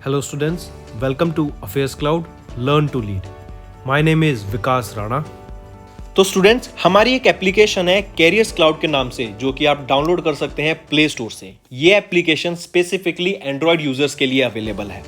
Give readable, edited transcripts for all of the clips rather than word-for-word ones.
Hello students, welcome to Affairs Cloud, Learn to Lead. My name is Vikas Rana. तो students, हमारी एक application है carriers cloud के नाम से, जो कि आप डाउनलोड कर सकते हैं प्ले स्टोर से। ये एप्लीकेशन स्पेसिफिकली एंड्रॉयड यूजर्स के लिए अवेलेबल है।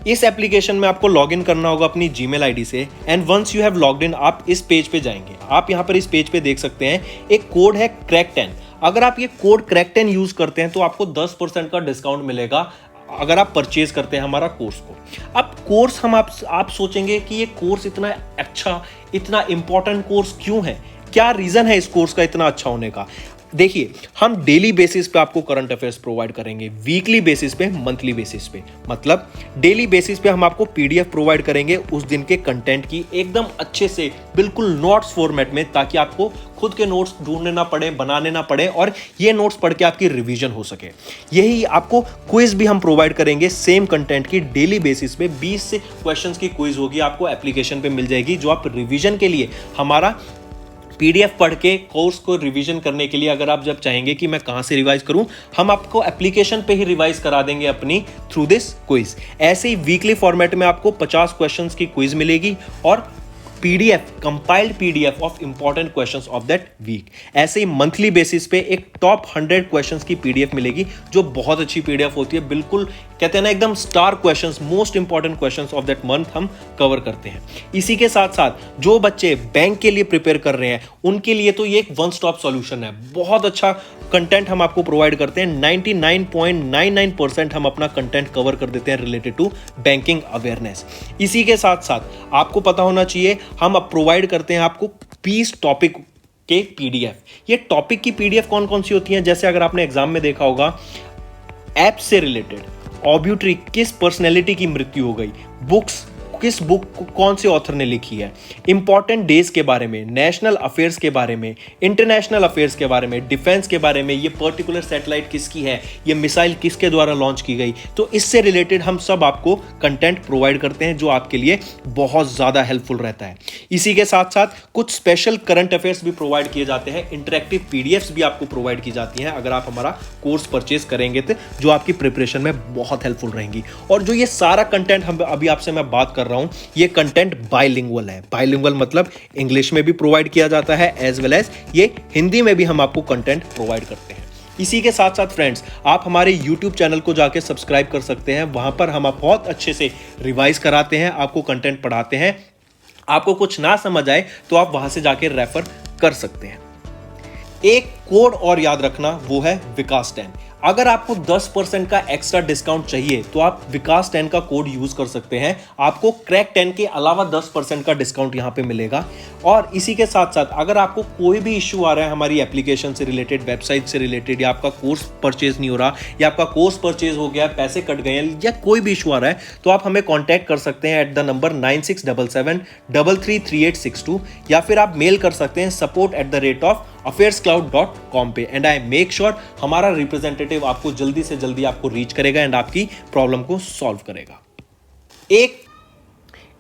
इस एप्लीकेशन में आपको लॉगिन करना होगा अपनी जीमेल आईडी से, and once you have logged in आप इस पेज पे जाएंगे। आप यहाँ पर इस पेज पे देख सकते हैं एक कोड है क्रैक10। अगर आप ये कोड क्रैक10 यूज करते हैं तो आपको 10% का डिस्काउंट मिलेगा अगर आप परचेज करते हैं हमारा कोर्स को। अब कोर्स आप सोचेंगे कि ये कोर्स इतना अच्छा, इतना इंपॉर्टेंट कोर्स क्यों है, क्या रीजन है इस कोर्स का इतना अच्छा होने का। देखिए, हम डेली बेसिस पे आपको करंट अफेयर्स प्रोवाइड करेंगे, वीकली बेसिस पे, मंथली बेसिस पे। मतलब डेली बेसिस पे हम आपको पीडीएफ प्रोवाइड करेंगे उस दिन के कंटेंट की, एकदम अच्छे से, बिल्कुल नोट्स फॉर्मेट में, ताकि आपको खुद के नोट्स ढूंढने ना पड़े, बनाने ना पड़े, और ये नोट्स पढ़ के आपकी रिवीजन हो सके। यही आपको क्विज भी हम प्रोवाइड करेंगे सेम कंटेंट की डेली बेसिस पे। 20 से क्वेश्चंस की क्विज होगी, आपको एप्लीकेशन पे मिल जाएगी, जो आप रिवीजन के लिए हमारा पीडीएफ पढ़ के कोर्स को रिवीजन करने के लिए, अगर आप जब चाहेंगे कि मैं कहां से रिवाइज करूं, हम आपको एप्लीकेशन पे ही रिवाइज करा देंगे अपनी थ्रू दिस क्विज। ऐसे ही वीकली फॉर्मेट में आपको 50 क्वेश्चंस की क्विज मिलेगी और PDF, compiled PDF of important questions of that week. ऐसे ही मंथली बेसिस पे एक टॉप 100 क्वेश्चंस की पीडीएफ मिलेगी, जो बहुत अच्छी पीडीएफ होती है। बिल्कुल कहते हैं ना, एकदम star questions, most important questions of that month हम कवर करते हैं। इसी के साथ साथ जो बच्चे बैंक के लिए प्रिपेयर कर रहे हैं, उनके लिए तो ये एक वन स्टॉप सॉल्यूशन है। बहुत अच्छा कंटेंट हम आपको प्रोवाइड करते हैं। 99.99% हम अपना कंटेंट कवर कर देते हैं रिलेटेड टू बैंकिंग अवेयरनेस। इसी के साथ साथ आपको पता होना चाहिए, हम अब प्रोवाइड करते हैं आपको 20 टॉपिक के पीडीएफ। ये टॉपिक की पीडीएफ कौन कौन सी होती हैं? जैसे अगर आपने एग्जाम में देखा होगा, ऐप से रिलेटेड, ऑब्यूट्री, किस पर्सनैलिटी की मृत्यु हो गई, बुक्स, किस बुक कौन से ऑथर ने लिखी है, इंपॉर्टेंट डेज के बारे में, नेशनल अफेयर्स के बारे में, इंटरनेशनल अफेयर्स के बारे में, डिफेंस के बारे में, ये पर्टिकुलर सैटेलाइट किसकी है, ये मिसाइल किसके द्वारा लॉन्च की गई। तो इससे रिलेटेड हम सब आपको कंटेंट प्रोवाइड करते हैं, जो आपके लिए बहुत ज़्यादा हेल्पफुल रहता है। इसी के साथ साथ कुछ स्पेशल करंट अफेयर्स भी प्रोवाइड किए जाते हैं, इंटरेक्टिव पीडीएफ्स भी आपको प्रोवाइड की जाती हैं अगर आप हमारा कोर्स परचेज करेंगे, तो जो आपकी प्रिपरेशन में बहुत हेल्पफुल रहेंगी। और जो ये सारा कंटेंट हम अभी आपसे मैं बात कर रहा हूं, ये कंटेंट बाइलिंगुअल है। बाइलिंगुअल मतलब इंग्लिश में भी प्रोवाइड किया जाता है, एज वेल एज ये हिंदी में भी हम आपको कंटेंट प्रोवाइड करते हैं। इसी के साथ साथ फ्रेंड्स, आप हमारे YouTube चैनल को जाके सब्सक्राइब कर सकते हैं। वहां पर हम बहुत अच्छे से रिवाइज कराते हैं, आपको कंटेंट पढ़ाते हैं। आपको कुछ ना समझ आए तो आप वहां से जाके रेफर कर सकते हैं। एक कोड और याद रखना, वो है विकास10। अगर आपको 10% का एक्स्ट्रा डिस्काउंट चाहिए तो आप विकास10 का कोड यूज कर सकते हैं। आपको क्रैक10 के अलावा 10% का डिस्काउंट यहां पे मिलेगा। और इसी के साथ साथ अगर आपको कोई भी इश्यू आ रहा है हमारी एप्लीकेशन से रिलेटेड, वेबसाइट से रिलेटेड, या आपका कोर्स परचेज नहीं हो रहा, या आपका कोर्स परचेज हो गया, पैसे कट गए हैं, या कोई भी इशू आ रहा है, तो आप हमें कॉन्टैक्ट कर सकते हैं एट द नंबर 9677333862, या फिर आप मेल कर सकते हैं support@affairscloud.com पे। एंड आई मेक श्योर हमारा रिप्रेजेंटेटिव आपको जल्दी से जल्दी आपको रीच करेगा एंड आपकी प्रॉब्लम को सॉल्व करेगा।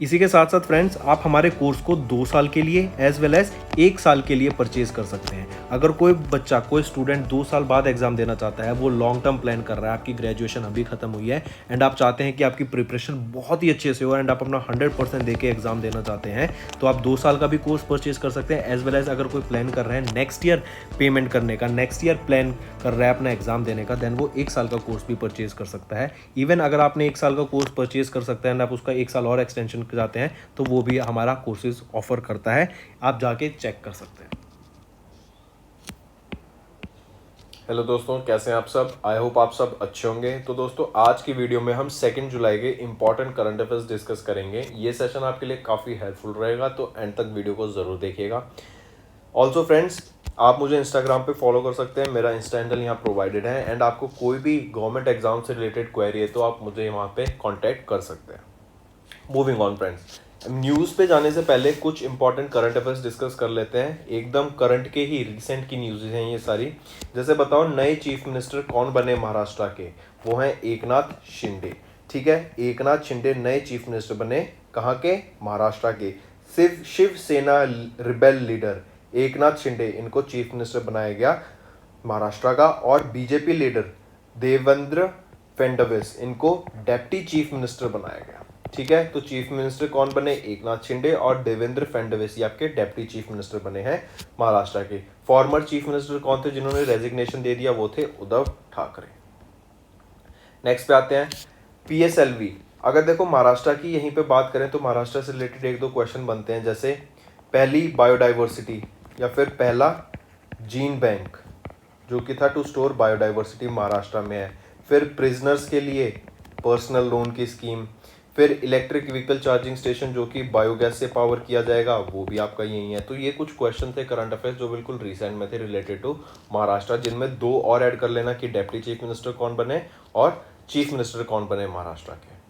इसी के साथ साथ फ्रेंड्स, आप हमारे कोर्स को 2 साल के लिए एज वेल एज 1 साल के लिए परचेज कर सकते हैं। अगर कोई बच्चा, कोई स्टूडेंट 2 साल बाद एग्जाम देना चाहता है, वो लॉन्ग टर्म प्लान कर रहा है, आपकी ग्रेजुएशन अभी खत्म हुई है एंड आप चाहते हैं कि आपकी प्रिपरेशन बहुत ही अच्छे से हो एंड आप अपना 100% देके एग्जाम देना चाहते हैं, तो आप 2 साल का भी कोर्स परचेज कर सकते हैं। एज वेल एज अगर कोई प्लान कर रहे हैं नेक्स्ट ईयर पेमेंट करने का, नेक्स्ट ईयर प्लान कर रहा है अपना एग्जाम देने का, देन वो 1 साल का कोर्स भी परचेज कर सकता है। इवन अगर आपने 1 साल का कोर्स परचेज कर सकते हैं एंड आप उसका 1 साल और एक्सटेंशन चाहते हैं, तो वो भी हमारा कोर्सेज ऑफर करता है, आप जाके चेक कर सकते हैं। हेलो दोस्तों, कैसे हैं आप सब? आई होप आप सब अच्छे होंगे। तो दोस्तों, आज की वीडियो में हम 2 जुलाई के इंपॉर्टेंट करंट अफेयर्स डिस्कस करेंगे। ये सेशन आपके लिए काफ़ी हेल्पफुल रहेगा, तो एंड तक वीडियो को ज़रूर देखिएगा। ऑल्सो फ्रेंड्स, आप मुझे इंस्टाग्राम पे फॉलो कर सकते हैं, मेरा इंस्टा हैंडल यहाँ प्रोवाइडेड है। एंड आपको कोई भी गवर्नमेंट एग्जाम से रिलेटेड क्वेरी है तो आप मुझे वहाँ पे कॉन्टैक्ट कर सकते हैं। मूविंग ऑन फ्रेंड्स, न्यूज़ पे जाने से पहले कुछ इंपॉर्टेंट करंट अफेयर्स डिस्कस कर लेते हैं। एकदम करंट के ही, रिसेंट की न्यूज़ हैं ये सारी। जैसे बताओ, नए चीफ मिनिस्टर कौन बने महाराष्ट्र के? वो हैं एकनाथ शिंदे। ठीक है, एकनाथ शिंदे नए चीफ मिनिस्टर बने। कहाँ के? महाराष्ट्र के। शिवसेना रिबेल लीडर एकनाथ शिंदे, इनको चीफ मिनिस्टर बनाया गया महाराष्ट्र का। और बीजेपी लीडर देवेंद्र फडणवीस इनको डेप्टी चीफ मिनिस्टर बनाया गया। ठीक है, तो चीफ मिनिस्टर कौन बने? एकनाथ शिंदे और देवेंद्र फडणवीस ये आपके डेप्टी चीफ मिनिस्टर बने हैं महाराष्ट्र के। फॉर्मर चीफ मिनिस्टर कौन थे जिन्होंने रेजिग्नेशन दे दिया? वो थे उद्धव ठाकरे। नेक्स्ट पे आते हैं PSLV। अगर देखो महाराष्ट्र की यहीं पे बात करें तो महाराष्ट्र से रिलेटेड एक दो क्वेश्चन बनते हैं, जैसे पहली बायोडाइवर्सिटी या फिर पहला जीन बैंक जो कि था टू स्टोर बायोडाइवर्सिटी महाराष्ट्र में है। फिर प्रिजनर्स के लिए पर्सनल लोन की स्कीम, फिर इलेक्ट्रिक व्हीकल चार्जिंग स्टेशन जो कि बायोगैस से पावर किया जाएगा, वो भी आपका यही है। तो ये कुछ क्वेश्चन थे करंट अफेयर्स जो बिल्कुल रिसेंट में थे रिलेटेड टू महाराष्ट्र, जिनमें दो और ऐड कर लेना कि डेप्टी चीफ मिनिस्टर कौन बने और चीफ मिनिस्टर कौन बने महाराष्ट्र के।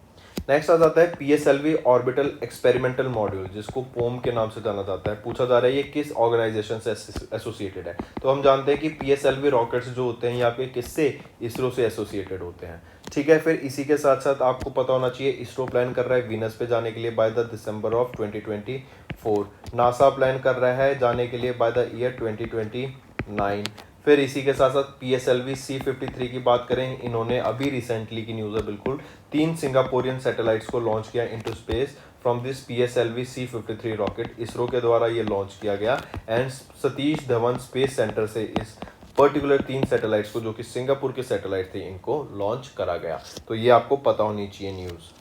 नेक्स्ट आ जाता है PSLV ऑर्बिटल एक्सपेरिमेंटल मॉड्यूल, जिसको पोम के नाम से जाना जाता है। पूछा जा रहा है ये किस ऑर्गेनाइजेशन से एसोसिएटेड है? तो हम जानते हैं कि PSLV रॉकेट्स जो होते हैं ये आपके किससे? इसरो से एसोसिएटेड होते हैं। ठीक है, फिर इसी के साथ साथ आपको पता होना चाहिए इसरो प्लान कर रहा है वीनस पे जाने के लिए by the December of 2024। NASA plan कर रहा है जाने के लिए बाय द ईयर 2029। फिर इसी के साथ साथ PSLV C-53 की बात करें, इन्होंने अभी रिसेंटली की न्यूज़ है बिल्कुल 3 सिंगापोरियन सैटेलाइट्स को लॉन्च किया into space from this PSLV C-53 rocket. ISRO के द्वारा ये लॉन्च किया गया and Satish Dhawan space centre से इस पर्टिकुलर 3 सैटेलाइट्स को, जो कि सिंगापुर के सैटेलाइट थे, इनको लॉन्च करा गया। तो ये आपको पता होनी चाहिए न्यूज़।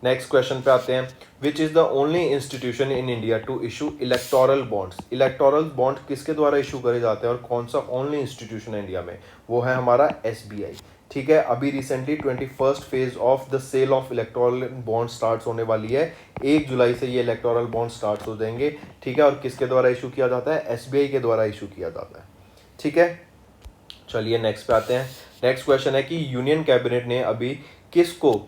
नेक्स्ट क्वेश्चन पे आते हैं, which is the only institution in India to issue electoral bonds. Electoral bond किसके द्वारा इशू करे जाते हैं और कौन सा ओनली इंस्टीट्यूशन है इंडिया में? वो है हमारा SBI। ठीक है, अभी recently 21st phase of the sale of electoral bond start होने वाली है। 1 जुलाई से ये इलेक्टोरल बॉन्ड स्टार्ट हो जाएंगे। ठीक है, और किसके द्वारा इशू किया जाता है? SBI के द्वारा इशू किया जाता है। ठीक है, चलिए नेक्स्ट पे आते हैं। नेक्स्ट क्वेश्चन है कि यूनियन कैबिनेट ने अभी किसको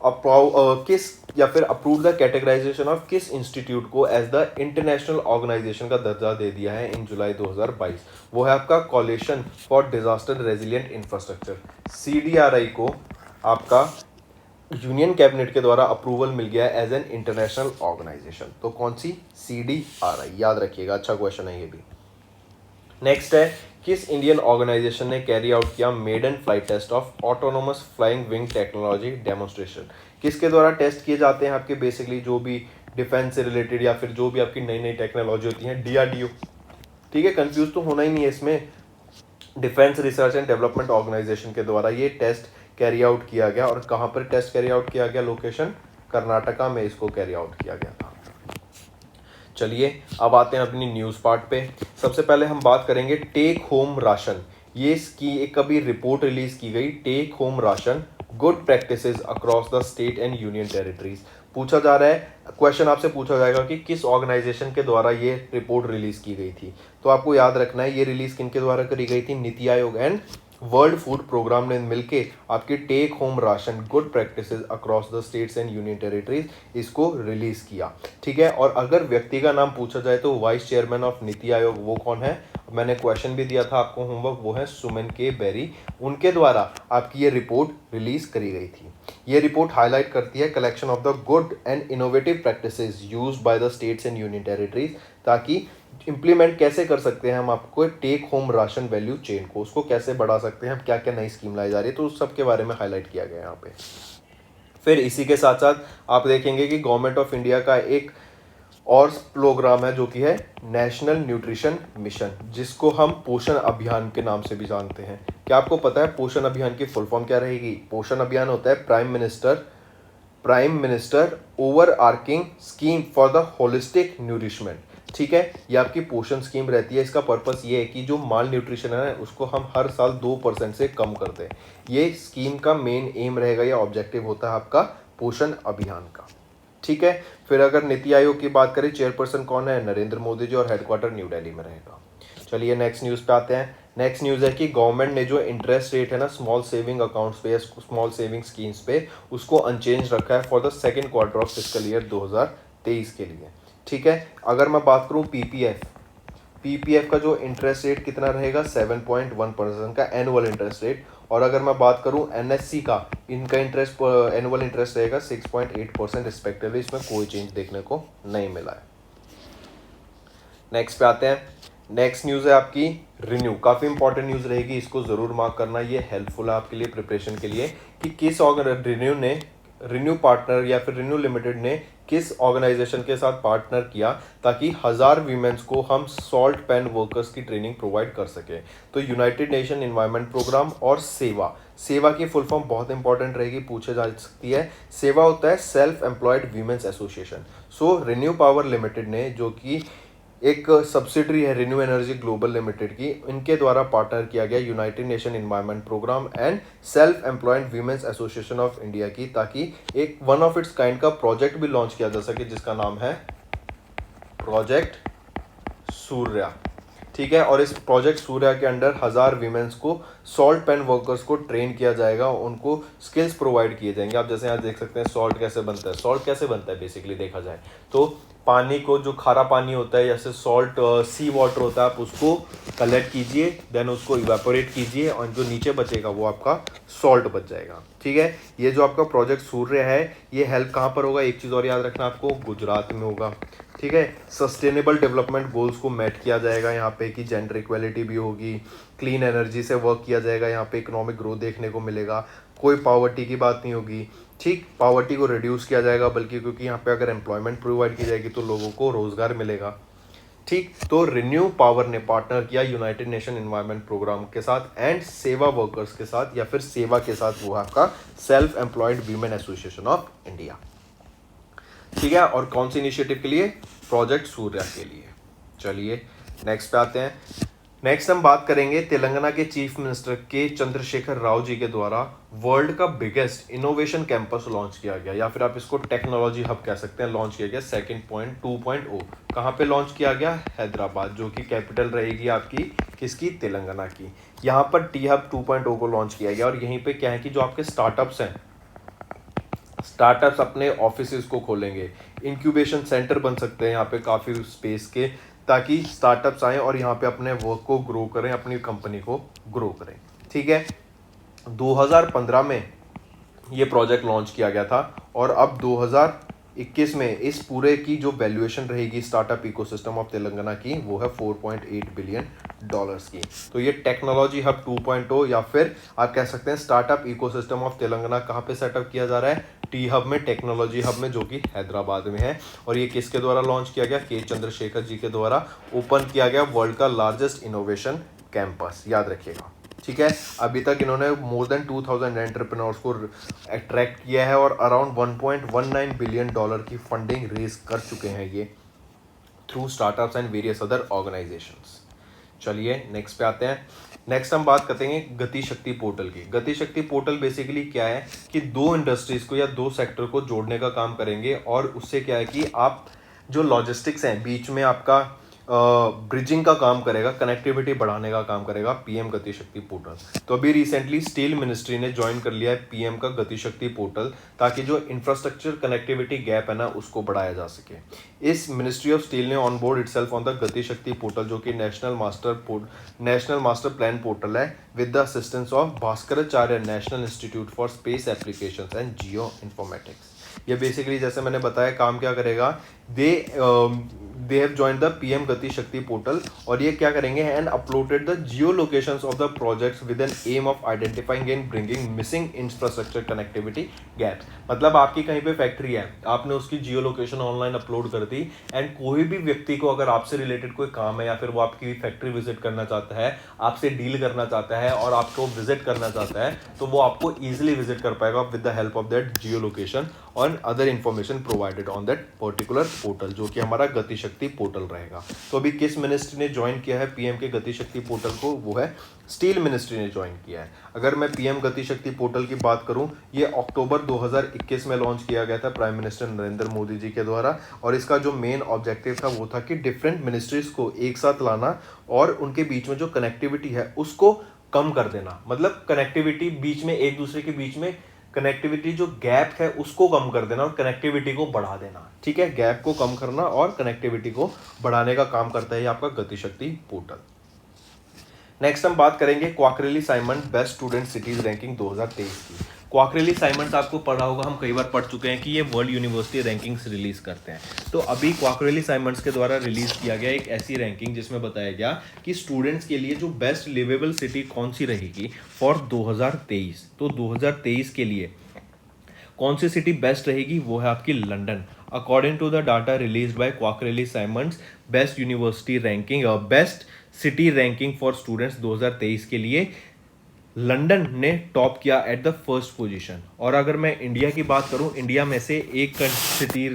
किस या फिर अप्रूव द कैटेगराइजेशन ऑफ किस इंस्टीट्यूट को एज द इंटरनेशनल ऑर्गेनाइजेशन का दर्जा दे दिया है इन जुलाई 2022? वो है आपका coalition for disaster resilient infrastructure. CDRI को आपका यूनियन कैबिनेट के द्वारा अप्रूवल मिल गया है एज एन इंटरनेशनल ऑर्गेनाइजेशन। तो कौन सी? CDRI, याद रखिएगा, अच्छा क्वेश्चन है ये भी। नेक्स्ट है, किस इंडियन ऑर्गेनाइजेशन ने कैरी आउट किया maiden flight test of autonomous flying wing technology demonstration? किसके द्वारा टेस्ट किए जाते हैं आपके बेसिकली जो भी डिफेंस से रिलेटेड या फिर जो भी आपकी नई नई टेक्नोलॉजी होती है? DRDO। ठीक है, कंफ्यूज तो होना ही नहीं है इसमें। Defence research and development organisation के द्वारा ये टेस्ट कैरी आउट किया गया। और कहाँ पर टेस्ट कैरी आउट किया गया? लोकेशन कर्नाटका में इसको कैरी आउट किया गया था। चलिए अब आते हैं अपनी न्यूज़ पार्ट पे। सबसे पहले हम बात करेंगे टेक होम राशन। ये इसकी एक अभी रिपोर्ट रिलीज की गई, take home ration good practices across the state and union territories. पूछा जा रहा है, क्वेश्चन आपसे पूछा जाएगा कि किस ऑर्गेनाइजेशन के द्वारा ये रिपोर्ट रिलीज की गई थी। तो आपको याद रखना है ये रिलीज किनके द्वारा करी गई थी? नीति Aayog and world food programme ने मिलके आपकी take home ration good practices across the states and union territories इसको रिलीज किया। ठीक है, और अगर व्यक्ति का नाम पूछा जाए तो vice chairman of NITI Aayog वो कौन है? मैंने क्वेश्चन भी दिया था आपको होमवर्क, वो है सुमन के बेरी। उनके द्वारा आपकी ये रिपोर्ट रिलीज करी गई थी। ये रिपोर्ट हाईलाइट करती है collection of the good and innovative practices used by the states and union territories, ताकि इम्प्लीमेंट कैसे कर सकते हैं हम आपको take home ration value chain को, उसको कैसे बढ़ा सकते हैं हम, क्या क्या नई स्कीम लाई जा रही है, तो उस सब के बारे में हाईलाइट किया गया यहाँ पे। फिर इसी के साथ साथ आप देखेंगे कि गवर्नमेंट ऑफ इंडिया का एक और प्रोग्राम है जो कि है नेशनल न्यूट्रिशन मिशन, जिसको हम पोषण अभियान के नाम से भी जानते हैं। क्या आपको पता है पोषण अभियान की फुल फॉर्म क्या रहेगी? पोषण अभियान होता है prime minister overarching scheme for the holistic nourishment. ठीक है, ये आपकी पोषण स्कीम रहती है। इसका पर्पस ये है कि जो माल न्यूट्रिशन है उसको हम हर साल 2% से कम कर दें। ये स्कीम का मेन एम रहेगा या ऑब्जेक्टिव होता है आपका पोषण अभियान का। ठीक है, फिर अगर नीति आयोग की बात करें, चेयरपर्सन कौन है? नरेंद्र मोदी जी, और हेडक्वार्टर न्यू दिल्ली में रहेगा। चलिए नेक्स्ट न्यूज़ पे आते हैं। नेक्स्ट न्यूज़ है कि गवर्नमेंट ने जो इंटरेस्ट रेट है ना स्मॉल सेविंग अकाउंट्स पे, स्मॉल सेविंग स्कीम्स पे, उसको अनचेंज रखा है for the second quarter of fiscal year 2023 के लिए। ठीक है, अगर मैं बात करूँ पीपीएफ का जो इंटरेस्ट रेट कितना रहेगा? 7.1% का एनुअल इंटरेस्ट रेट। और अगर मैं बात करूं एनएससी का, इनका इंटरेस्ट एनुअल इंटरेस्ट रहेगा 6.8% रिस्पेक्टिवली। इसमें कोई चेंज देखने को नहीं मिला है। नेक्स्ट पे आते हैं। नेक्स्ट न्यूज़ है आपकी रिन्यू। काफ़ी इंपॉर्टेंट न्यूज़ रहेगी, इसको ज़रूर मार्क करना, ये हेल्पफुल है आपके लिए प्रिपरेशन के लिए कि किस रिन्यू पार्टनर या फिर रिन्यू लिमिटेड ने किस ऑर्गेनाइजेशन के साथ पार्टनर किया ताकि 1000 वीमेंस को हम सॉल्ट पैन वर्कर्स की ट्रेनिंग प्रोवाइड कर सके। तो यूनाइटेड नेशन एनवायरनमेंट प्रोग्राम और सेवा की फुल फॉर्म बहुत इंपॉर्टेंट रहेगी, पूछे जा सकती है। सेवा होता है सेल्फ एम्प्लॉयड वीमेंस एसोसिएशन। सो रिन्यू पावर लिमिटेड ने, जो कि एक सब्सिडरी है रिन्यू एनर्जी ग्लोबल लिमिटेड की, इनके द्वारा पार्टनर किया गया United Nation Environment Programme and Self Employed Women's Association of India की, ताकि एक वन ऑफ इट्स काइंड का प्रोजेक्ट भी लॉन्च किया जा सके जिसका नाम है प्रोजेक्ट सूर्या। ठीक है, और इस प्रोजेक्ट सूर्या के अंडर 1000 वीमेंस को सॉल्ट पैन वर्कर्स को ट्रेन किया जाएगा, उनको स्किल्स प्रोवाइड किए जाएंगे। आप जैसे यहाँ देख सकते हैं सॉल्ट कैसे बनता है। सॉल्ट कैसे बनता है बेसिकली देखा जाए तो पानी को, जो खारा पानी होता है जैसे सॉल्ट सी वाटर होता है, आप उसको कलेक्ट कीजिए, देन उसको इवेपोरेट कीजिए और जो नीचे बचेगा वो आपका सॉल्ट बच जाएगा। ठीक है, ये जो आपका प्रोजेक्ट सूर्य है ये हेल्प कहाँ पर होगा, एक चीज़ और याद रखना आपको, गुजरात में होगा। ठीक है, सस्टेनेबल डेवलपमेंट गोल्स को मेट किया जाएगा यहाँ पे कि जेंडर इक्वेलिटी भी होगी, क्लीन एनर्जी से वर्क किया जाएगा, यहाँ पे इकोनॉमिक ग्रोथ देखने को मिलेगा, कोई पॉवर्टी की बात नहीं होगी। ठीक, पॉवर्टी को रिड्यूस किया जाएगा बल्कि, क्योंकि यहाँ पे अगर एम्प्लॉयमेंट प्रोवाइड की जाएगी तो लोगों को रोजगार मिलेगा। ठीक, तो रिन्यू पावर ने पार्टनर किया यूनाइटेड नेशन एनवायरनमेंट प्रोग्राम के साथ एंड सेवा वर्कर्स के साथ, या फिर सेवा के साथ, वो आपका self employed women association of India. ठीक है, और कौन से इनिशिएटिव के लिए, प्रोजेक्ट सूर्या के लिए। चलिए नेक्स्ट पे आते हैं। नेक्स्ट हम बात करेंगे तेलंगाना के चीफ मिनिस्टर के चंद्रशेखर राव जी के द्वारा वर्ल्ड का बिगेस्ट इनोवेशन कैंपस लॉन्च किया गया, या फिर आप इसको टेक्नोलॉजी हब कह सकते हैं, लॉन्च किया गया 2.0। कहाँ पे लॉन्च किया गया, हैदराबाद, जो कि कैपिटल रहेगी आपकी किसकी, तेलंगाना की। यहाँ पर टी हब 2.0 को लॉन्च किया गया और यहीं पे क्या है कि जो आपके स्टार्टअप्स हैं, स्टार्टअप्स अपने ऑफिसेज को खोलेंगे, इंक्यूबेशन सेंटर बन सकते हैं यहाँ पे काफ़ी स्पेस के, ताकि स्टार्टअप्स आएँ और यहाँ पे अपने वर्क को ग्रो करें, अपनी कंपनी को ग्रो करें। ठीक है, 2015 में ये प्रोजेक्ट लॉन्च किया गया था और अब 2021 में इस पूरे की जो वैल्यूएशन रहेगी स्टार्टअप इकोसिस्टम ऑफ तेलंगाना की, वो है $4.8 बिलियन की। तो ये टेक्नोलॉजी हब 2.0 या फिर आप कह सकते हैं स्टार्टअप इकोसिस्टम ऑफ तेलंगाना कहाँ पे सेटअप किया जा रहा है, टी हब में, टेक्नोलॉजी हब में, जो कि हैदराबाद में है। और ये किसके द्वारा लॉन्च किया गया, के चंद्रशेखर जी के द्वारा ओपन किया गया वर्ल्ड का लार्जेस्ट इनोवेशन कैंपस, याद रखिएगा। ठीक है, अभी तक इन्होंने मोर देन 2000 एंटरप्रेन्योर्स को अट्रैक्ट किया है और अराउंड $1.19 बिलियन की फंडिंग रेज कर चुके हैं ये through startups and various other organisations. चलिए नेक्स्ट पे आते हैं। नेक्स्ट हम बात करते हैं गति शक्ति पोर्टल की। गति शक्ति पोर्टल बेसिकली क्या है कि 2 इंडस्ट्रीज को या 2 सेक्टर को जोड़ने का काम करेंगे, और उससे क्या है कि आप जो लॉजिस्टिक्स हैं बीच में आपका ब्रिजिंग का काम करेगा, कनेक्टिविटी बढ़ाने का काम करेगा पीएम गति शक्ति पोर्टल। तो अभी रिसेंटली स्टील मिनिस्ट्री ने ज्वाइन कर लिया है पीएम का गति शक्ति पोर्टल, ताकि जो इंफ्रास्ट्रक्चर कनेक्टिविटी गैप है ना उसको बढ़ाया जा सके। इस मिनिस्ट्री ऑफ स्टील ने on board itself on the Gati Shakti portal, जो कि नेशनल मास्टर प्लान पोर्टल है, with the assistance of Bhaskaracharya national institute for space applications and geoinformatics. ये बेसिकली जैसे मैंने बताया काम क्या करेगा, they have joined the PM Gati Shakti portal, और ये क्या करेंगे and uploaded the geolocations of the projects with an aim of identifying and bringing missing infrastructure connectivity gaps. मतलब आपकी कहीं पे फैक्ट्री है, आपने उसकी जियो लोकेशन ऑनलाइन अपलोड कर दी, एंड कोई भी व्यक्ति को अगर आपसे रिलेटेड कोई काम है या फिर वो आपकी फैक्ट्री विजिट करना चाहता है, आपसे डील करना चाहता है और आपको विजिट करना चाहता है, तो वो आपको ईजिली विजिट कर पाएगा with the help of that geo location और other information provided on that particular portal, जो कि हमारा गति शक्ति पोर्टल रहेगा। तो अभी किस मिनिस्ट्री ने ज्वाइन किया है पीएम के गति शक्ति पोर्टल को, वो है स्टील मिनिस्ट्री ने ज्वाइन किया है। अगर मैं पीएम गति शक्ति पोर्टल की बात करूं, ये अक्टूबर 2021 में लॉन्च किया गया था प्राइम मिनिस्टर नरेंद्र मोदी जी के द्वारा, और इसका जो मेन ऑब्जेक्टिव था वो था कि डिफरेंट मिनिस्ट्रीज को एक साथ लाना और उनके बीच में जो कनेक्टिविटी है उसको कम कर देना। मतलब कनेक्टिविटी बीच में, एक दूसरे के बीच में कनेक्टिविटी जो गैप है उसको कम कर देना और कनेक्टिविटी को बढ़ा देना। ठीक है, गैप को कम करना और कनेक्टिविटी को बढ़ाने का काम करता है आपका गति शक्ति पोर्टल। नेक्स्ट हम बात करेंगे Quacquarelli Symonds best student cities ranking 2023 की। क्वाकरेली साइमंड्स आपको पढ़ा होगा, हम कई बार पढ़ चुके हैं कि ये वर्ल्ड यूनिवर्सिटी रैंकिंग्स रिलीज करते हैं। तो अभी क्वाकरेली साइमंड्स के द्वारा रिलीज किया गया एक ऐसी रैंकिंग जिसमें बताया गया कि स्टूडेंट्स के लिए जो बेस्ट लिवेबल सिटी कौन सी रहेगी फॉर 2023। तो 2023 के लिए कौन सी सिटी बेस्ट रहेगी, वो है आपकी London. According to the data release by Quacquarelli Symonds, best university ranking और best city ranking for students 2023 के लिए लंदन ने टॉप किया एट द फर्स्ट पोजीशन। और अगर मैं इंडिया की बात करूं, इंडिया में से एक सिटी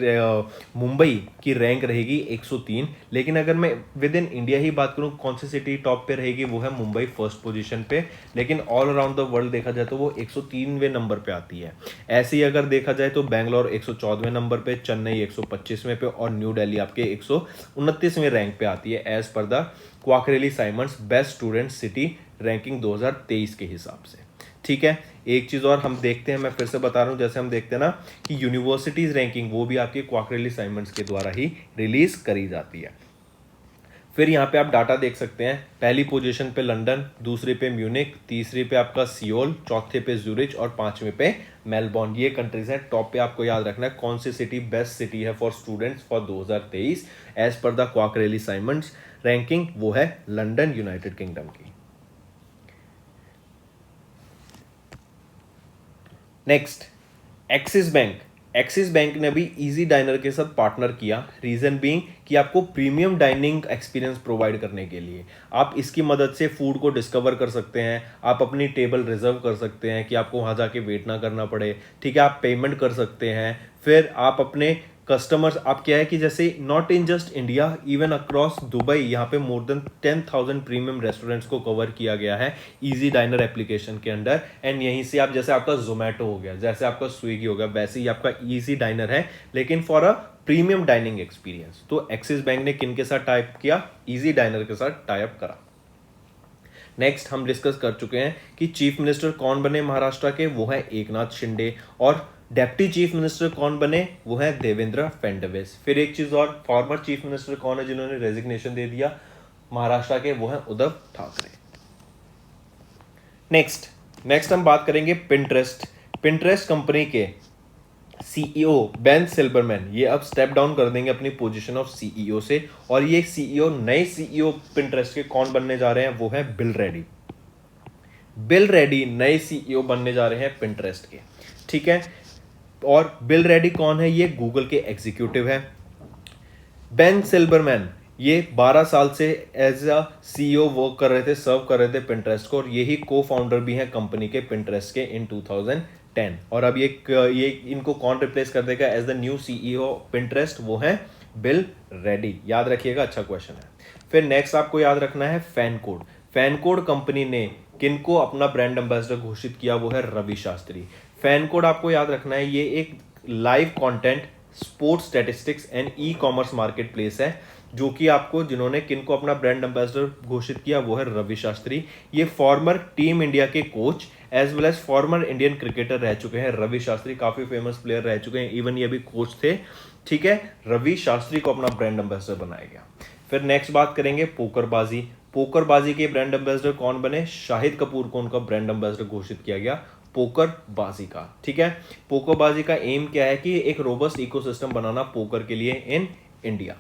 मुंबई की रैंक रहेगी 103, लेकिन अगर मैं विद इन इंडिया ही बात करूं कौन सी सिटी टॉप पे रहेगी, वो है मुंबई फर्स्ट पोजीशन पे। लेकिन ऑल अराउंड द वर्ल्ड देखा जाए तो वो 103वें नंबर पे आती है। ऐसे ही अगर देखा जाए तो बैंगलोर 114वें नंबर पे, चेन्नई 125वें पे और न्यू दिल्ली आपके 129वें रैंक पे आती है as per the Quacquarelli Symonds best student city ranking 2023 के हिसाब से। ठीक है, एक चीज और हम देखते हैं, मैं फिर से बता रहा हूं, जैसे हम देखते हैं ना कि यूनिवर्सिटीज रैंकिंग वो भी आपके क्वाकरेली साइमंड्स के द्वारा ही रिलीज करी जाती है। फिर यहाँ पे आप डाटा देख सकते हैं, पहली पोजीशन पे लंदन, दूसरे पे म्यूनिक, तीसरे पे आपका सियोल, चौथे पे ज्यूरिच और पांचवें पे मेलबोर्न। ये कंट्रीज हैं टॉप पे। आपको याद रखना है कौन सी सिटी बेस्ट सिटी है for students for 2023 as per the Quacquarelli Symonds ranking, वो है लंदन, यूनाइटेड किंगडम की। Next, Axis bank. Axis bank ने भी इजी डाइनर के साथ पार्टनर किया, रीजन बीइंग कि आपको प्रीमियम डाइनिंग एक्सपीरियंस प्रोवाइड करने के लिए आप इसकी मदद से फूड को डिस्कवर कर सकते हैं, आप अपनी टेबल रिजर्व कर सकते हैं कि आपको वहाँ जाके वेट ना करना पड़े। ठीक है, आप पेमेंट कर सकते हैं, फिर आप अपने कस्टमर्स, आप क्या है कि जैसे not in just India, even across Dubai, यहाँ पे मोर देन 10,000 प्रीमियम रेस्टोरेंट्स को कवर किया गया है इजी डाइनर एप्लीकेशन के अंडर। एंड यहीं से आप, जैसे आपका जोमेटो हो गया, जैसे आपका स्विगी हो गया, वैसे ही आपका इजी डाइनर है लेकिन for a premium dining experience. तो एक्सिस बैंक ने किन के साथ टाइप किया, इजी डाइनर के साथ टाइप करा। नेक्स्ट हम डिस्कस कर चुके हैं कि चीफ मिनिस्टर कौन बने महाराष्ट्र के, वो है एकनाथ शिंदे, और डेप्टी चीफ मिनिस्टर कौन बने, वो है देवेंद्र फडणवीस। फिर एक चीज और, फॉर्मर चीफ मिनिस्टर कौन है जिन्होंने रेजिग्नेशन दे दिया महाराष्ट्र के, वो है उद्धव ठाकरे। नेक्स्ट हम बात करेंगे पिंटरेस्ट। पिंटरेस्ट कंपनी के सीईओ बेन सिल्बरमैन ये अब स्टेप डाउन कर देंगे अपनी पोजीशन ऑफ सीईओ से, और ये सीईओ, नए सीईओ पिंटरेस्ट के कौन बनने जा रहे हैं, वो है बिल रेडी। बिल रेडी नए सीईओ बनने जा रहे हैं पिंटरेस्ट के। ठीक है, और बिल रेडी कौन है, ये गूगल के एग्जीक्यूटिव है। बेन सिल्बरमैन ये 12 साल से एज अ सीईओ वर्क कर रहे थे, सर्व कर रहे थे पिंटरेस्ट को, और यही को फाउंडर भी हैं कंपनी के पिंटरेस्ट के इन 2010। और अब ये इनको कौन रिप्लेस कर देगा as the new CEO Pinterest, वो है बिल रेडी। याद रखिएगा, अच्छा क्वेश्चन है। फिर नेक्स्ट आपको याद रखना है fan code. Fan code company ने किनको अपना ब्रांड एम्बेसडर घोषित किया, वो है रवि शास्त्री। फैन कोड आपको याद रखना है, ये एक live content, sports statistics and e commerce market place है, जो कि आपको, जिन्होंने किनको अपना ब्रांड एम्बेसडर घोषित किया, वो है रवि शास्त्री। ये फॉर्मर टीम इंडिया के coach as well as former Indian cricketer रह चुके हैं। रवि शास्त्री काफी फेमस प्लेयर रह चुके हैं, इवन ये भी कोच थे। ठीक है, रवि शास्त्री को अपना ब्रांड एम्बेसडर बनाया गया। फिर नेक्स्ट बात करेंगे पोकरबाजी। पोकरबाजी के ब्रांड एम्बेसडर कौन बने, शाहिद कपूर को उनका ब्रांड एम्बेसडर घोषित किया गया पोकरबाजी का। ठीक है, पोकरबाजी का एम क्या है कि एक रोबस्ट इकोसिस्टम बनाना पोकर के लिए इन इंडिया।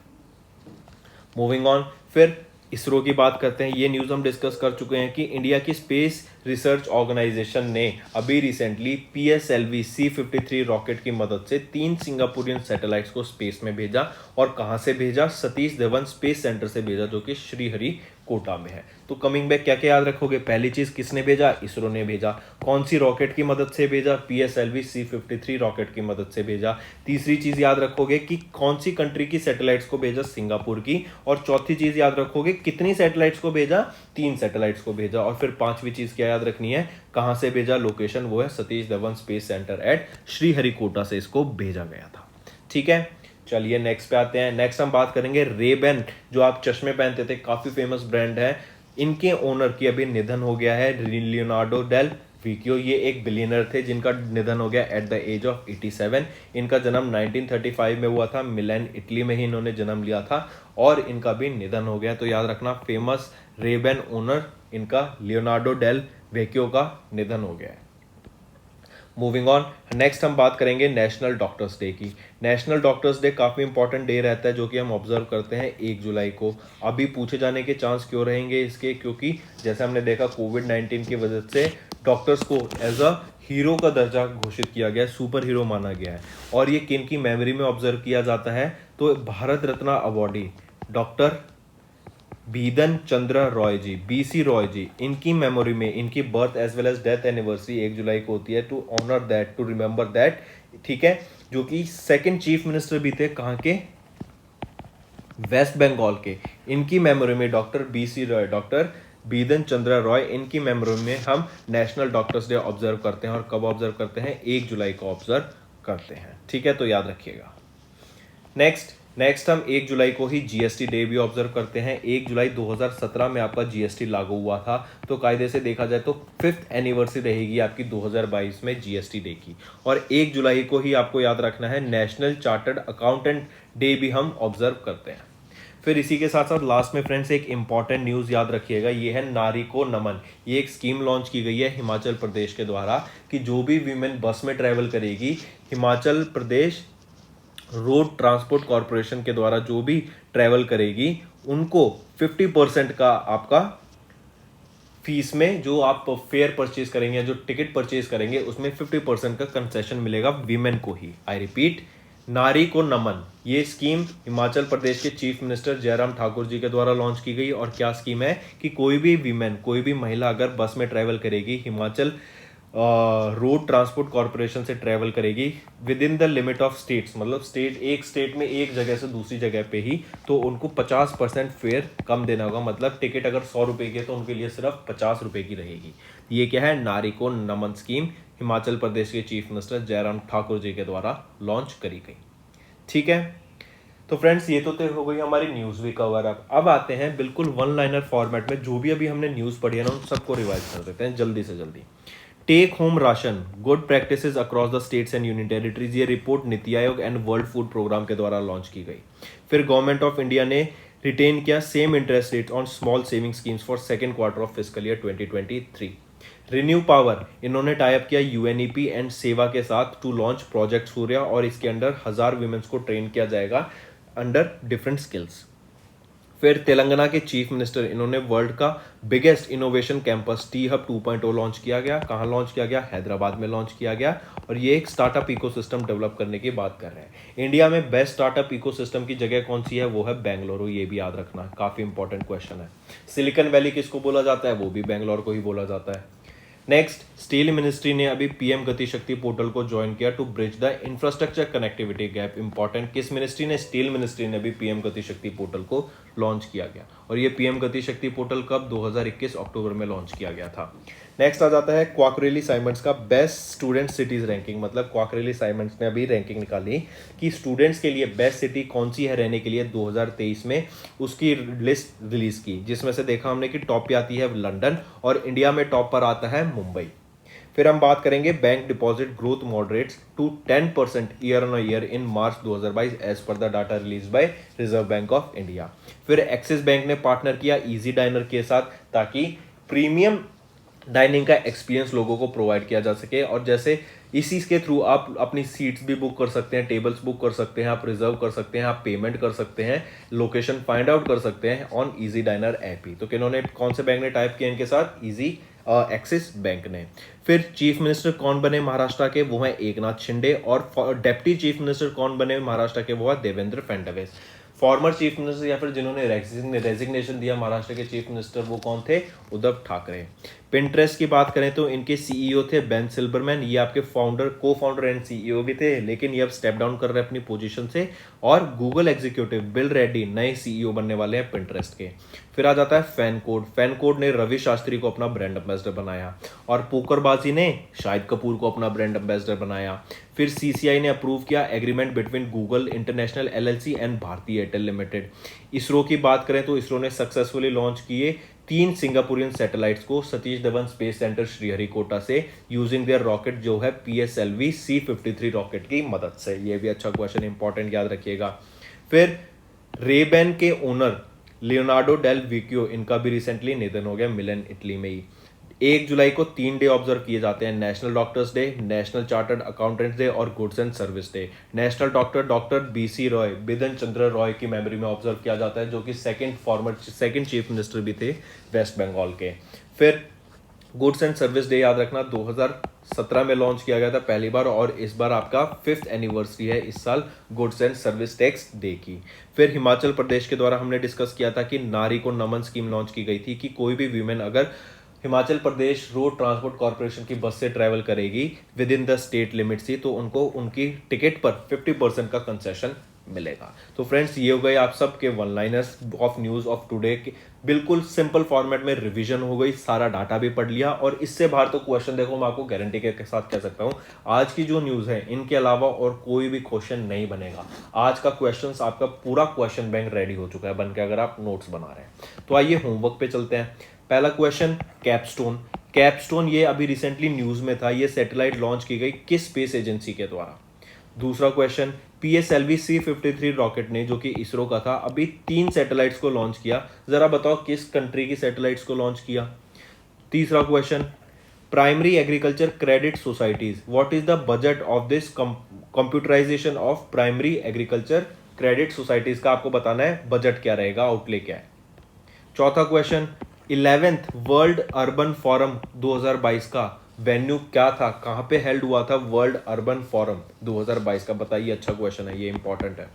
मूविंग ऑन, फिर इसरो की बात करते हैं। ये न्यूज़ हम डिस्कस कर चुके हैं कि इंडिया की स्पेस रिसर्च ऑर्गेनाइजेशन ने अभी रिसेंटली PSLV C-53 रॉकेट की मदद से 3 सिंगापुरियन सैटेलाइट्स को स्पेस में भेजा। और कहाँ से भेजा, सतीश धवन स्पेस सेंटर से भेजा, जो कि श्रीहरिकोटा में है। तो कमिंग बैक क्या क्या याद रखोगे, पहली चीज किसने भेजा, इसरो ने भेजा। कौन सी रॉकेट की मदद से भेजा, PSLV C-53 रॉकेट की मदद से भेजा। तीसरी चीज याद रखोगे कि कौन सी कंट्री की सैटेलाइट्स को भेजा, सिंगापुर की। और चौथी चीज याद रखोगे कितनी सैटेलाइट्स को भेजा, 3 सैटेलाइट्स को भेजा। और फिर पांचवी चीज क्या याद रखनी है, कहां से भेजा, लोकेशन, वो है Satish Dhawan space centre at Sriharikota से इसको भेजा गया था। ठीक है, चलिए नेक्स्ट पे आते हैं। नेक्स्ट हम बात करेंगे रेबेन, जो आप चश्मे पहनते थे, काफी फेमस ब्रांड है। इनके ओनर की अभी निधन हो गया है, लियोनार्डो डेल विकियो। ये एक बिलियनर थे जिनका निधन हो गया एट द एज ऑफ 87। इनका जन्म 1935 में हुआ था, मिलान इटली में ही इन्होंने जन्म लिया था, और इनका भी निधन हो गया। तो याद रखना, फेमस रेबेन ओनर इनका लियोनार्डो डेल विकियो का निधन हो गया है। मूविंग ऑन, नेक्स्ट हम बात करेंगे नेशनल डॉक्टर्स डे की। नेशनल डॉक्टर्स डे काफ़ी इंपॉर्टेंट डे रहता है जो कि हम ऑब्जर्व करते हैं 1 जुलाई को। अभी पूछे जाने के चांस क्यों रहेंगे इसके, क्योंकि जैसे हमने देखा कोविड-19 की वजह से डॉक्टर्स को एज अ हीरो का दर्जा घोषित किया गया है, सुपर हीरो माना गया है। और ये किन की मेमोरी में ऑब्जर्व किया जाता है, तो Bharat Ratna awardee doctor Bidhan Chandra Roy ji, BC Roy ji, इनकी मेमोरी में इनकी birth as well as death anniversary 1 जुलाई को होती है, to honour that, to remember that, ठीक है। जो कि सेकंड चीफ मिनिस्टर भी थे कहाँ के, वेस्ट बंगाल के। इनकी मेमोरी में doctor BC Roy, doctor Bidhan Chandra Roy, इनकी मेमोरी में हम नेशनल डॉक्टर्स डे ऑब्जर्व करते हैं। और कब ऑब्जर्व करते हैं, 1 जुलाई को ऑब्जर्व करते हैं, ठीक है, तो याद रखिएगा। नेक्स्ट हम 1 जुलाई को ही जीएसटी डे भी ऑब्जर्व करते हैं। 1 जुलाई 2017 में आपका जीएसटी लागू हुआ था, तो कायदे से देखा जाए तो 5th एनिवर्सरी रहेगी आपकी 2022 में जीएसटी डे की। और 1 जुलाई को ही आपको याद रखना है नेशनल चार्टर्ड अकाउंटेंट डे भी हम ऑब्जर्व करते हैं। फिर इसी के साथ साथ लास्ट में फ्रेंड्स एक इंपॉर्टेंट न्यूज़ याद रखिएगा, ये है नारी को नमन। ये एक स्कीम लॉन्च की गई है हिमाचल प्रदेश के द्वारा कि जो भी वीमेन बस में ट्रैवल करेगी, Himachal Pradesh road transport corporation के द्वारा जो भी ट्रैवल करेगी, उनको 50% का आपका फीस में जो आप फेयर परचेज करेंगे, जो टिकट परचेज करेंगे, उसमें 50% का कंसेशन मिलेगा वीमेन को ही। आई रिपीट, नारी को नमन, ये स्कीम हिमाचल प्रदेश के चीफ मिनिस्टर जयराम ठाकुर जी के द्वारा लॉन्च की गई। और क्या स्कीम है कि कोई भी वीमेन, कोई भी महिला अगर बस में ट्रैवल करेगी, हिमाचल रोड ट्रांसपोर्ट कॉरपोरेशन से ट्रैवल करेगी within the limit of states, मतलब एक स्टेट में एक जगह से दूसरी जगह पे ही, तो उनको 50% फेयर कम देना होगा। मतलब टिकट अगर 100 रुपये की है तो उनके लिए सिर्फ 50 रुपये की रहेगी। ये क्या है, नारी को नमन स्कीम हिमाचल प्रदेश के चीफ मिनिस्टर जयराम ठाकुर जी के द्वारा लॉन्च करी गई, ठीक है। तो फ्रेंड्स ये तो हो गई हमारी न्यूज़ भी कवर। अब आते हैं बिल्कुल वन लाइनर फॉर्मेट में, जो भी अभी हमने न्यूज़ पढ़ी है ना उन सबको रिवाइज कर देते हैं जल्दी से जल्दी। Take home ration, good practices across the states and union territories, ये report NITI Aayog and world food programme के द्वारा लॉन्च की गई। फिर गवर्नमेंट ऑफ इंडिया ने रिटेन किया same interest rate on small saving schemes for second quarter of fiscal year 2023। Renew power, इन्होंने type किया यूएनईपी एंड सेवा के साथ टू लॉन्च प्रोजेक्ट सूर्या, और इसके अंडर 1000 वीमेंस को ट्रेन किया जाएगा अंडर डिफरेंट स्किल्स। फिर तेलंगाना के चीफ मिनिस्टर, इन्होंने वर्ल्ड का biggest innovation campus T hub 2.0 launch किया गया। कहाँ लॉन्च किया गया, हैदराबाद में लॉन्च किया गया। और ये एक स्टार्टअप इकोसिस्टम डेवलप करने की बात कर रहे हैं। इंडिया में बेस्ट स्टार्टअप इकोसिस्टम की जगह कौन सी है, वो है बेंगलुरु। ये भी याद रखना, काफी इंपॉर्टेंट क्वेश्चन है। सिलिकॉन वैली किसको बोला जाता है, वो भी बेंगलोर को ही बोला जाता है। नेक्स्ट, स्टील मिनिस्ट्री ने अभी पीएम गति शक्ति पोर्टल को ज्वाइन किया to bridge the infrastructure connectivity gap. Important, किस मिनिस्ट्री ने, स्टील मिनिस्ट्री ने अभी पीएम गति शक्ति पोर्टल को लॉन्च किया गया। और ये पीएम गति शक्ति पोर्टल कब, 2021 अक्टूबर में लॉन्च किया गया था। नेक्स्ट आ जाता है क्वाकरेली साइमंड्स का बेस्ट स्टूडेंट सिटीज रैंकिंग। मतलब क्वाकरेली साइमंड्स ने अभी रैंकिंग निकाली कि स्टूडेंट्स के लिए बेस्ट सिटी कौन सी है रहने के लिए 2023 में, उसकी लिस्ट रिलीज की, जिसमें से देखा हमने कि टॉप पे आती है लंदन और इंडिया में टॉप पर आता है मुंबई। फिर हम बात करेंगे bank deposit growth moderates to 10% year on year in March 2022 as per the data release by Reserve Bank of India. फिर एक्सिस बैंक ने पार्टनर किया इजी डाइनर के साथ ताकि प्रीमियम डाइनिंग का एक्सपीरियंस लोगों को प्रोवाइड किया जा सके। और जैसे इसी के थ्रू आप अपनी सीट्स भी बुक कर सकते हैं, टेबल्स बुक कर सकते हैं, आप रिजर्व कर सकते हैं, आप पेमेंट कर सकते हैं, लोकेशन फाइंड आउट कर सकते हैं ऑन इजी डाइनर ऐप ही। तो किन्होंने, कौन से बैंक ने टाइप किया इनके साथ, इजी एक्सिस बैंक ने। फिर चीफ मिनिस्टर कौन बने महाराष्ट्र के, वो है एकनाथ शिंदे। और डेप्टी चीफ मिनिस्टर कौन बने महाराष्ट्र के, वो है Devendra Fadnavis. Former chief minister या फिर जिन्होंने रेजिग्नेशन दिया महाराष्ट्र के चीफ मिनिस्टर, वो कौन थे, उद्धव ठाकरे। पिंटरेस्ट की बात करें तो इनके सीईओ थे बेन सिल्बरमैन। ये आपके को फाउंडर एंड सीईओ भी थे, लेकिन ये अब स्टेप डाउन कर रहे हैं अपनी पोजीशन से। और गूगल एग्जीक्यूटिव बिल रेड्डी नए सीईओ बनने वाले हैं पिंटरेस्ट के। फिर आ जाता है फैनकोड ने रवि शास्त्री को अपना ब्रांड एम्बेसडर बनाया। और पोकरबाजी ने शाहिद कपूर को अपना ब्रांड एम्बेसडर बनाया। फिर सीसीआई ने अप्रूव किया agreement between Google International LLC and Bharti Airtel Limited. ISRO की बात करें तो इसरो ने सक्सेसफुली लॉन्च किए 3 सिंगापुरियन सैटेलाइट्स को सतीश धवन स्पेस सेंटर श्रीहरिकोटा से यूजिंग देयर रॉकेट जो है PSLV C-53 रॉकेट की मदद से। ये भी अच्छा क्वेश्चन, इंपॉर्टेंट, याद रखिएगा। फिर रेबैन के ओनर लियोनार्डो डेल विकियो, इनका भी रिसेंटली निधन हो गया, मिलन इटली में ही। 1 जुलाई को 3 डे ऑब्जर्व किए जाते हैं, national doctors day, national chartered accountants day और goods and service day. National doctor BC Roy, Bidhan Chandra Roy की मेमोरी में ऑब्जर्व किया जाता है, जो कि सेकंड चीफ मिनिस्टर भी थे वेस्ट बंगाल के। फिर गुड्स एंड सर्विस डे याद रखना 2017 में लॉन्च किया गया था पहली बार, और इस बार आपका 5th एनिवर्सरी है इस साल goods and service tax day की। फिर हिमाचल प्रदेश के द्वारा हमने डिस्कस किया था कि नारी को नमन स्कीम लॉन्च की गई थी कि कोई भी वीमेन अगर Himachal Pradesh road transport corporation की बस से ट्रैवल करेगी within the state limits ही, तो उनको उनकी टिकट पर 50% का कंसेशन मिलेगा। तो फ्रेंड्स, ये हो गए आप सब के one liners of news of today के, बिल्कुल सिंपल फॉर्मेट में रिवीजन हो गई, सारा डाटा भी पढ़ लिया, और इससे बाहर तो क्वेश्चन देखो मैं आपको गारंटी के साथ कह सकता हूं आज की जो न्यूज है इनके अलावा और कोई भी क्वेश्चन नहीं बनेगा। आज का क्वेश्चन आपका पूरा क्वेश्चन बैंक रेडी हो चुका है बन के, अगर आप नोट्स बना रहे हैं। तो आइए होमवर्क पे चलते हैं। पहला क्वेश्चन, कैपस्टोन ये अभी रिसेंटली न्यूज में था, ये सैटेलाइट लॉन्च की गई किस स्पेस एजेंसी के द्वारा। दूसरा क्वेश्चन, PSLV C-53 रॉकेट ने, जो कि इसरो का था, अभी 3 सैटेलाइट्स को लॉन्च किया, जरा बताओ किस कंट्री की सैटेलाइट्स को लॉन्च किया। तीसरा question, primary agriculture credit societies, what is the budget of this computerisation of primary agriculture credit societies का आपको बताना है बजट क्या रहेगा, आउटले क्या है। चौथा question, 11th world urban forum 2022 का वेन्यू क्या था, कहां पे हेल्ड हुआ था वर्ल्ड अर्बन फोरम 2022 का, बताइए। अच्छा क्वेश्चन है, ये इंपॉर्टेंट है।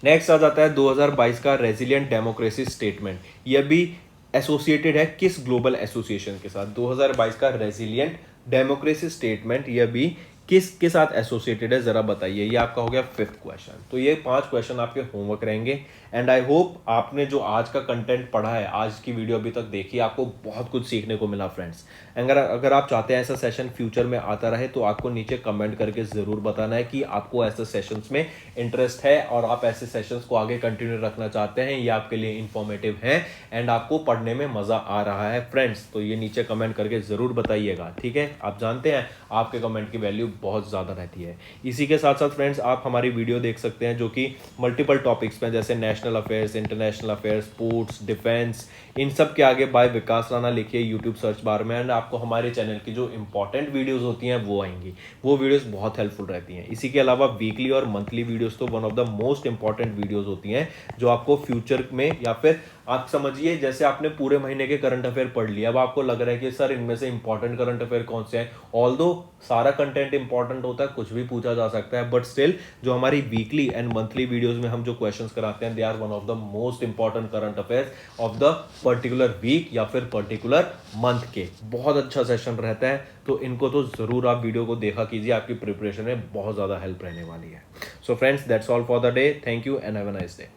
नेक्स्ट आ जाता है 2022 का रेजिलिएंट डेमोक्रेसी स्टेटमेंट, यह भी एसोसिएटेड है किस ग्लोबल एसोसिएशन के साथ। 2022 का रेजिलिएंट डेमोक्रेसी स्टेटमेंट यह भी किसके साथ एसोसिएटेड है, जरा बताइए। ये आपका हो गया 5th क्वेश्चन। तो ये 5 क्वेश्चन आपके होमवर्क रहेंगे, एंड आई होप आपने जो आज का कंटेंट पढ़ा है, आज की वीडियो अभी तक देखी, आपको बहुत कुछ सीखने को मिला फ्रेंड्स। अगर आप चाहते हैं ऐसा सेशन फ्यूचर में आता रहे तो आपको नीचे कमेंट करके जरूर बताना है कि आपको ऐसे सेशंस में इंटरेस्ट है और आप ऐसे सेशंस को आगे कंटिन्यू रखना चाहते हैं, ये आपके लिए इंफॉर्मेटिव है एंड आपको पढ़ने में मजा आ रहा है फ्रेंड्स। तो ये नीचे कमेंट करके जरूर बताइएगा, ठीक है। आप जानते हैं आपके कमेंट की वैल्यू बहुत ज़्यादा रहती है। इसी के साथ साथ फ्रेंड्स आप हमारी वीडियो देख सकते हैं जो कि मल्टीपल टॉपिक्स में, जैसे national affairs, international affairs, sports, defence, इन सब के आगे बाय विकास राणा लिखिए यूट्यूब सर्च बार में, एंड आपको हमारे चैनल की जो इंपॉर्टेंट वीडियोस होती हैं वो आएंगी। वो वीडियोस बहुत हेल्पफुल रहती हैं। इसी के अलावा वीकली और मंथली वीडियोस तो one of the most important videos होती हैं, जो आपको फ्यूचर में, या फिर आप समझिए जैसे आपने पूरे महीने के करंट अफेयर पढ़ लिया, अब आपको लग रहा है कि सर इनमें से इंपॉर्टेंट करंट अफेयर कौन से हैं। ऑल्दो सारा कंटेंट इंपॉर्टेंट होता है, कुछ भी पूछा जा सकता है, बट स्टिल जो हमारी वीकली एंड मंथली वीडियोस में हम जो क्वेश्चंस कराते हैं, they are one of the most important current affairs of the particular week या फिर पर्टिकुलर मंथ के। बहुत अच्छा सेशन रहता है, तो इनको तो जरूर आप वीडियो को देखा कीजिए, आपकी प्रिपरेशन में बहुत ज्यादा हेल्प रहने वाली है। So friends, that's all for the day. Thank you and have a nice day.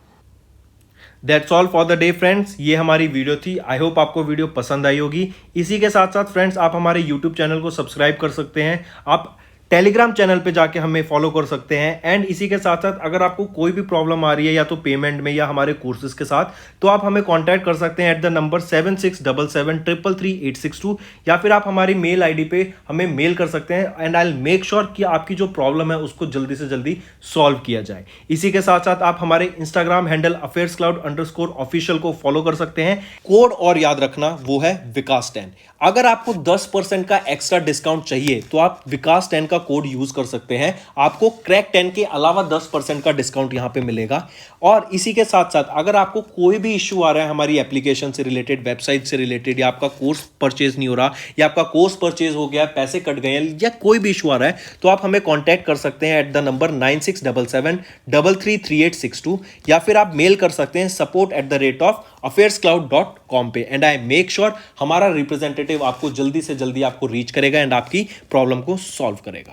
That's all for the day friends, ये हमारी वीडियो थी। आई होप आपको वीडियो पसंद आई होगी। इसी के साथ साथ फ्रेंड्स आप हमारे यूट्यूब चैनल को सब्सक्राइब कर सकते हैं, आप टेलीग्राम चैनल पे जाके हमें फॉलो कर सकते हैं, एंड इसी के साथ साथ अगर आपको कोई भी प्रॉब्लम आ रही है या तो पेमेंट में या हमारे कोर्सेज के साथ, तो आप हमें कांटेक्ट कर सकते हैं एट द नंबर 7677333862, या फिर आप हमारी मेल आईडी पे हमें मेल कर सकते हैं, and I will make sure कि आपकी जो प्रॉब्लम है उसको जल्दी से जल्दी सॉल्व किया जाए। इसी के साथ साथ आप हमारे इंस्टाग्राम हैंडल affairscloud_official को फॉलो कर सकते हैं। कोड और याद रखना, वो है विकास 10। अगर आपको 10% का एक्स्ट्रा डिस्काउंट चाहिए तो आप विकास 10 का कोड यूज कर सकते हैं, आपको क्रैक 10 के अलावा 10% का डिस्काउंट यहां पे मिलेगा। और इसी के साथ साथ अगर आपको कोई भी इश्यू आ रहा है हमारी एप्लीकेशन से रिलेटेड, वेबसाइट से रिलेटेड, या आपका कोर्स परचेज नहीं हो रहा, या आपका कोर्स परचेज हो गया, पैसे कट गए हैं, या कोई भी इश्यू आ रहा है, तो आप हमें कांटेक्ट कर सकते हैं एट द नंबर 9677333862, या फिर आप मेल कर सकते हैं support@affairscloud.com पे, एंड आई मेक श्योर हमारा रिप्रेजेंटेटिव आपको जल्दी से जल्दी आपको रीच करेगा एंड आपकी प्रॉब्लम को सॉल्व करेगा।